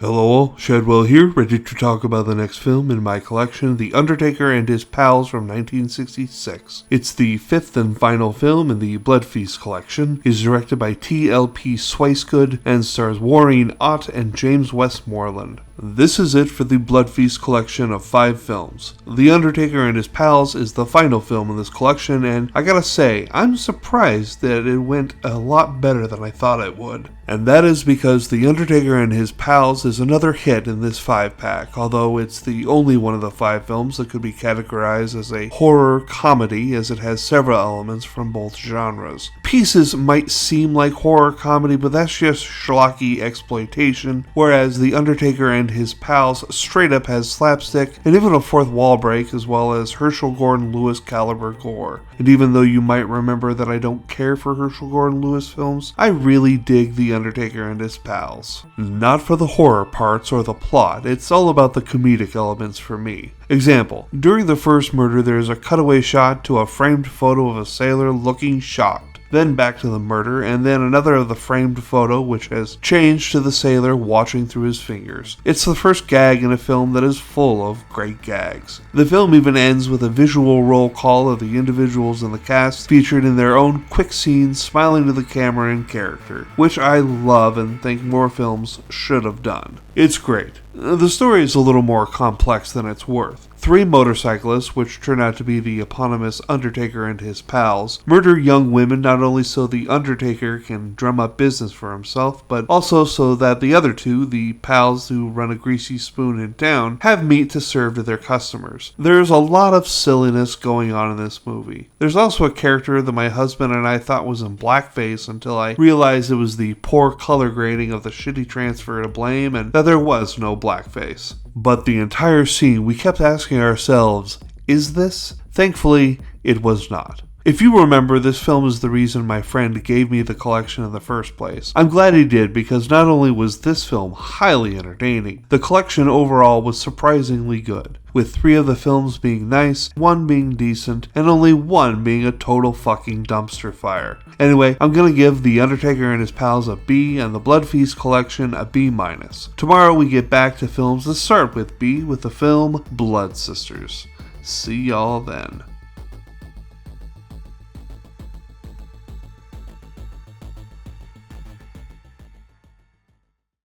Hello, Shadwell here, ready to talk about the next film in my collection, The Undertaker and His Pals from 1966. It's the fifth and final film in the Blood Feast collection, is directed by T.L.P. Swicegood, and stars Maureen Ott and James Westmoreland. This is it for the Blood Feast collection of 5 films. The Undertaker and His Pals is the final film in this collection, and I gotta say, I'm surprised that it went a lot better than I thought it would. And that is because The Undertaker and His Pals is another hit in this 5-pack, although it's the only one of the 5 films that could be categorized as a horror comedy, as it has several elements from both genres. Pieces might seem like horror comedy, but that's just schlocky exploitation, whereas The Undertaker and His Pals straight up has slapstick and even a fourth wall break, as well as Herschel Gordon Lewis caliber gore. And even though you might remember that I don't care for Herschel Gordon Lewis films, I really dig The Undertaker and His Pals. Not for the horror parts or the plot, it's all about the comedic elements for me. Example, during the first murder there is a cutaway shot to a framed photo of a sailor looking shocked. Then back to the murder, and then another of the framed photo which has changed to the sailor watching through his fingers. It's the first gag in a film that is full of great gags. The film even ends with a visual roll call of the individuals in the cast featured in their own quick scenes smiling to the camera in character, which I love and think more films should have done. It's great. The story is a little more complex than it's worth. 3 motorcyclists, which turn out to be the eponymous Undertaker and his pals, murder young women not only so the Undertaker can drum up business for himself, but also so that the other 2, the pals who run a greasy spoon in town, have meat to serve to their customers. There's a lot of silliness going on in this movie. There's also a character that my husband and I thought was in blackface until I realized it was the poor color grading of the shitty transfer to blame and that there was no blackface. But the entire scene, we kept asking ourselves, is this? Thankfully, it was not. If you remember, this film is the reason my friend gave me the collection in the first place. I'm glad he did, because not only was this film highly entertaining, the collection overall was surprisingly good, with 3 of the films being nice, 1 being decent, and only 1 being a total fucking dumpster fire. Anyway, I'm gonna give The Undertaker and His Pals a B and the Blood Feast collection a B-. Tomorrow we get back to films that start with B with the film Blood Sisters. See y'all then.